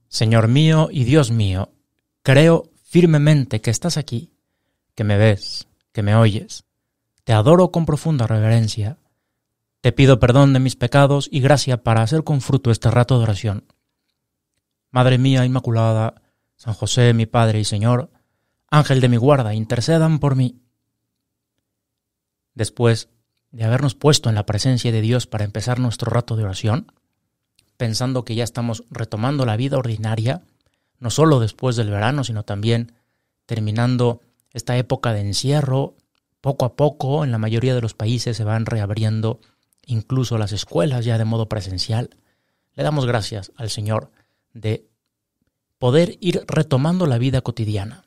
Señor mío y Dios mío, creo firmemente que estás aquí, que me ves, que me oyes. Te adoro con profunda reverencia. Te pido perdón de mis pecados y gracia para hacer con fruto este rato de oración. Madre mía Inmaculada, San José, mi Padre y Señor, Ángel de mi guarda, intercedan por mí. Después de habernos puesto en la presencia de Dios para empezar nuestro rato de oración, pensando que ya estamos retomando la vida ordinaria, no solo después del verano, sino también terminando esta época de encierro, poco a poco en la mayoría de los países se van reabriendo incluso las escuelas ya de modo presencial. Le damos gracias al Señor de poder ir retomando la vida cotidiana.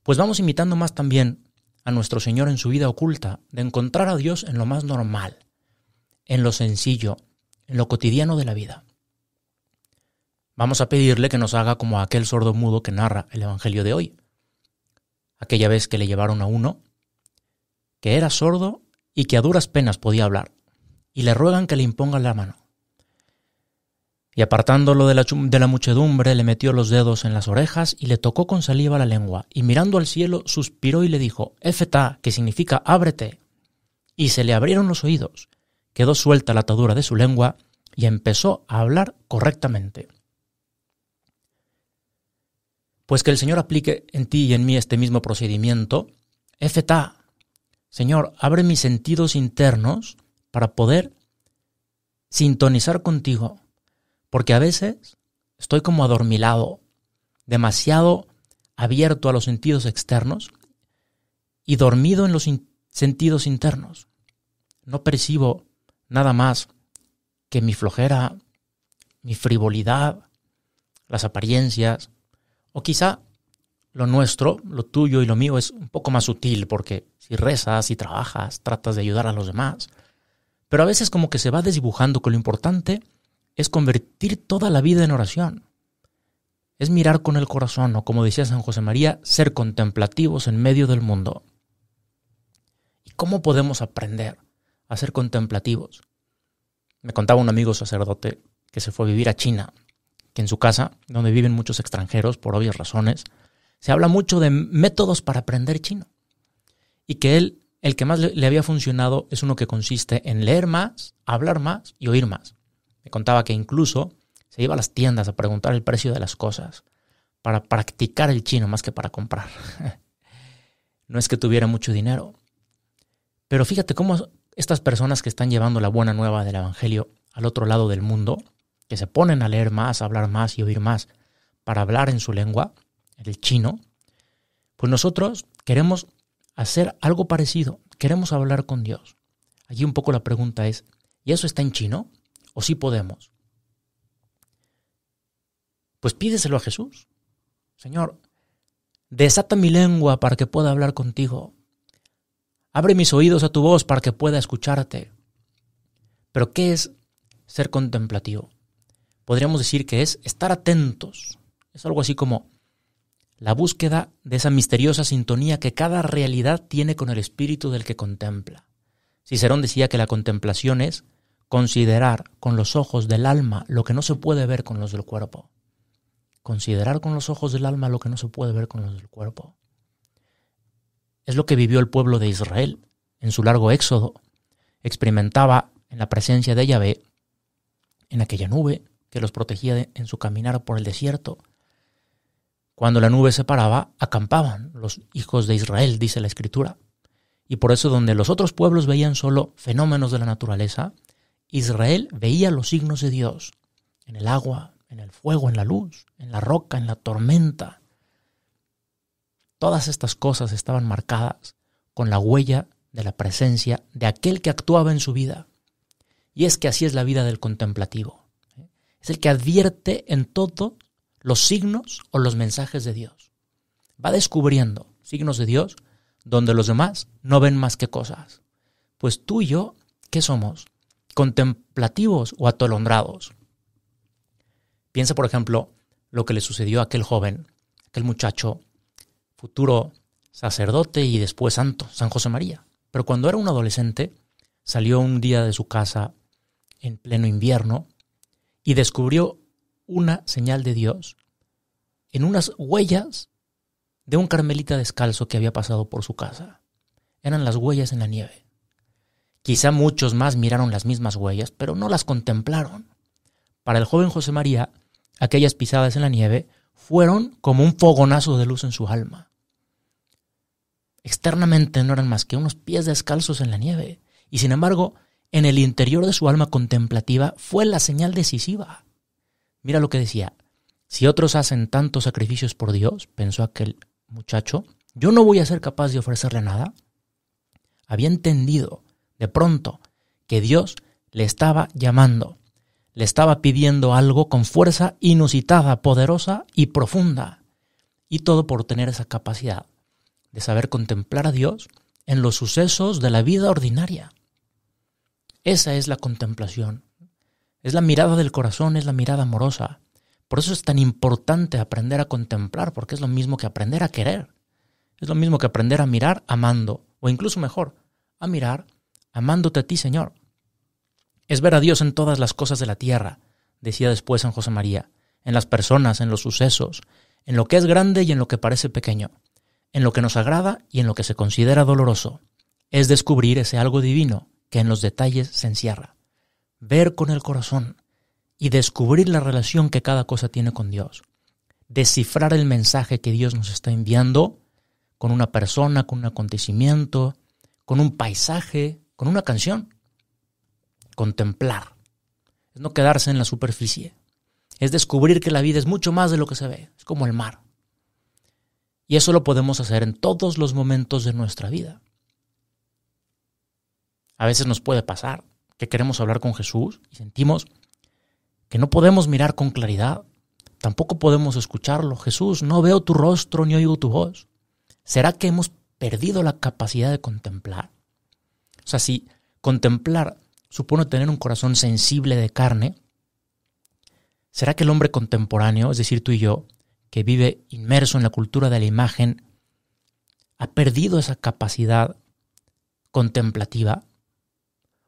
Pues vamos imitando más también a nuestro Señor en su vida oculta, de encontrar a Dios en lo más normal, en lo sencillo, en lo cotidiano de la vida. Vamos a pedirle que nos haga como aquel sordo mudo que narra el Evangelio de hoy. Aquella vez que le llevaron a uno que era sordo y que a duras penas podía hablar, y le ruegan que le impongan la mano. Y apartándolo de la muchedumbre, le metió los dedos en las orejas y le tocó con saliva la lengua, y mirando al cielo suspiró y le dijo, Éfeta, que significa ábrete. Y se le abrieron los oídos, quedó suelta la atadura de su lengua y empezó a hablar correctamente. Pues que el Señor aplique en ti y en mí este mismo procedimiento. Éfeta, Señor, abre mis sentidos internos para poder sintonizar contigo, porque a veces estoy como adormilado, demasiado abierto a los sentidos externos y dormido en los sentidos internos. No percibo nada más que mi flojera, mi frivolidad, las apariencias, o quizá lo nuestro, lo tuyo y lo mío es un poco más sutil, porque si rezas, si trabajas, tratas de ayudar a los demás. Pero a veces como que se va desdibujando que lo importante es convertir toda la vida en oración. Es mirar con el corazón, o como decía San José María, ser contemplativos en medio del mundo. ¿Y cómo podemos aprender a ser contemplativos? Me contaba un amigo sacerdote que se fue a vivir a China, que en su casa, donde viven muchos extranjeros por obvias razones, se habla mucho de métodos para aprender chino. Y que él, el que más le había funcionado es uno que consiste en leer más, hablar más y oír más. Me contaba que incluso se iba a las tiendas a preguntar el precio de las cosas para practicar el chino más que para comprar. No es que tuviera mucho dinero. Pero fíjate cómo estas personas que están llevando la buena nueva del Evangelio al otro lado del mundo, que se ponen a leer más, a hablar más y oír más para hablar en su lengua, el chino, pues nosotros queremos hacer algo parecido, queremos hablar con Dios. Aquí un poco la pregunta es, ¿y eso está en chino? ¿O sí podemos? Pues pídeselo a Jesús. Señor, desata mi lengua para que pueda hablar contigo. Abre mis oídos a tu voz para que pueda escucharte. Pero ¿qué es ser contemplativo? Podríamos decir que es estar atentos. Es algo así como la búsqueda de esa misteriosa sintonía que cada realidad tiene con el espíritu del que contempla. Cicerón decía que la contemplación es considerar con los ojos del alma lo que no se puede ver con los del cuerpo. Considerar con los ojos del alma lo que no se puede ver con los del cuerpo. Es lo que vivió el pueblo de Israel en su largo éxodo. Experimentaba en la presencia de Yahvé, en aquella nube que los protegía en su caminar por el desierto. Cuando la nube se paraba, acampaban los hijos de Israel, dice la Escritura. Y por eso donde los otros pueblos veían solo fenómenos de la naturaleza, Israel veía los signos de Dios, en el agua, en el fuego, en la luz, en la roca, en la tormenta. Todas estas cosas estaban marcadas con la huella de la presencia de aquel que actuaba en su vida. Y es que así es la vida del contemplativo. Es el que advierte en todo los signos o los mensajes de Dios. Va descubriendo signos de Dios donde los demás no ven más que cosas. Pues tú y yo, ¿qué somos? ¿Contemplativos o atolondrados? Piensa, por ejemplo, lo que le sucedió a aquel joven, aquel muchacho, futuro sacerdote y después santo, San José María. Pero cuando era un adolescente, salió un día de su casa en pleno invierno y descubrió una señal de Dios en unas huellas de un carmelita descalzo que había pasado por su casa. Eran las huellas en la nieve. Quizá muchos más miraron las mismas huellas, pero no las contemplaron. Para el joven José María, aquellas pisadas en la nieve fueron como un fogonazo de luz en su alma. Externamente no eran más que unos pies descalzos en la nieve, y sin embargo, en el interior de su alma contemplativa fue la señal decisiva. Mira lo que decía: si otros hacen tantos sacrificios por Dios, pensó aquel muchacho, ¿yo no voy a ser capaz de ofrecerle nada? Había entendido de pronto que Dios le estaba llamando, le estaba pidiendo algo con fuerza inusitada, poderosa y profunda, y todo por tener esa capacidad de saber contemplar a Dios en los sucesos de la vida ordinaria. Esa es la contemplación, es la mirada del corazón, es la mirada amorosa. Por eso es tan importante aprender a contemplar, porque es lo mismo que aprender a querer. Es lo mismo que aprender a mirar amando, o incluso mejor, a mirar amándote a ti, Señor. Es ver a Dios en todas las cosas de la tierra, decía después San José María, en las personas, en los sucesos, en lo que es grande y en lo que parece pequeño, en lo que nos agrada y en lo que se considera doloroso. Es descubrir ese algo divino que en los detalles se encierra. Ver con el corazón y descubrir la relación que cada cosa tiene con Dios. Descifrar el mensaje que Dios nos está enviando con una persona, con un acontecimiento, con un paisaje, con una canción. Contemplar. Es no quedarse en la superficie. Es descubrir que la vida es mucho más de lo que se ve. Es como el mar. Y eso lo podemos hacer en todos los momentos de nuestra vida. A veces nos puede pasar que queremos hablar con Jesús y sentimos que no podemos mirar con claridad. Tampoco podemos escucharlo. Jesús, no veo tu rostro ni oigo tu voz. ¿Será que hemos perdido la capacidad de contemplar? O sea, si contemplar supone tener un corazón sensible de carne, ¿será que el hombre contemporáneo, es decir, tú y yo, que vive inmerso en la cultura de la imagen, ha perdido esa capacidad contemplativa?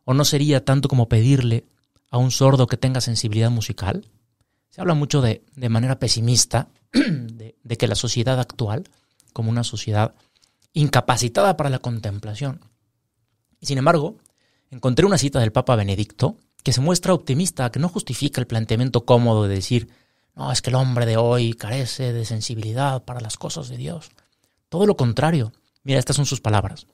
¿O no sería tanto como pedirle a un sordo que tenga sensibilidad musical? Se habla mucho de manera pesimista de que la sociedad actual, como una sociedad incapacitada para la contemplación. Y sin embargo, encontré una cita del Papa Benedicto que se muestra optimista, que no justifica el planteamiento cómodo de decir, no, es que el hombre de hoy carece de sensibilidad para las cosas de Dios. Todo lo contrario. Mira, estas son sus palabras.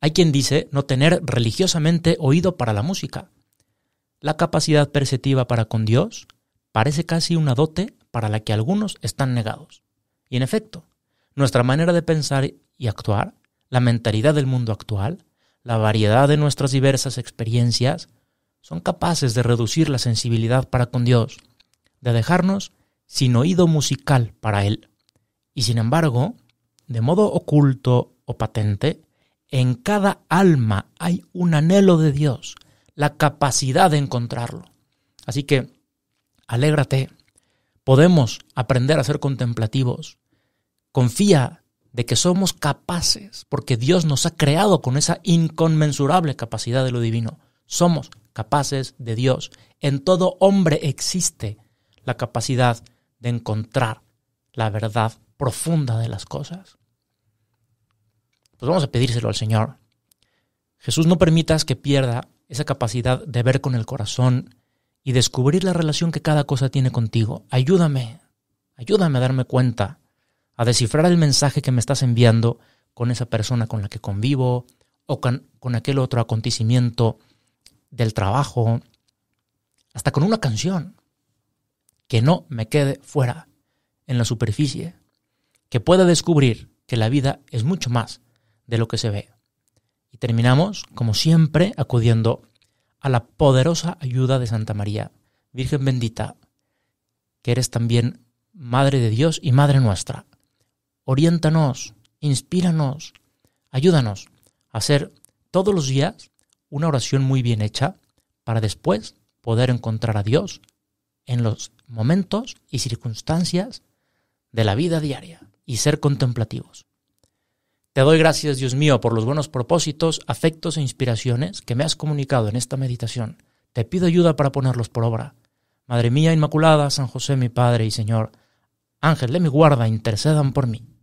Hay quien dice no tener religiosamente oído para la música. La capacidad perceptiva para con Dios parece casi una dote para la que algunos están negados. Y en efecto, nuestra manera de pensar y actuar, la mentalidad del mundo actual, la variedad de nuestras diversas experiencias, son capaces de reducir la sensibilidad para con Dios, de dejarnos sin oído musical para Él. Y sin embargo, de modo oculto o patente, en cada alma hay un anhelo de Dios, la capacidad de encontrarlo. Así que, alégrate, podemos aprender a ser contemplativos. Confía de que somos capaces, porque Dios nos ha creado con esa inconmensurable capacidad de lo divino. Somos capaces de Dios. En todo hombre existe la capacidad de encontrar la verdad profunda de las cosas. Pues vamos a pedírselo al Señor. Jesús, no permitas que pierda esa capacidad de ver con el corazón y descubrir la relación que cada cosa tiene contigo. Ayúdame a darme cuenta, a descifrar el mensaje que me estás enviando con esa persona con la que convivo o con aquel otro acontecimiento del trabajo, hasta con una canción. Que no me quede fuera, en la superficie, que pueda descubrir que la vida es mucho más de lo que se ve. Y terminamos, como siempre, acudiendo a la poderosa ayuda de Santa María, Virgen bendita, que eres también Madre de Dios y Madre nuestra. Oriéntanos, inspíranos, ayúdanos a hacer todos los días una oración muy bien hecha para después poder encontrar a Dios en los momentos y circunstancias de la vida diaria y ser contemplativos. Te doy gracias, Dios mío, por los buenos propósitos, afectos e inspiraciones que me has comunicado en esta meditación. Te pido ayuda para ponerlos por obra. Madre mía Inmaculada, San José mi Padre y Señor, Ángel de mi guarda, intercedan por mí.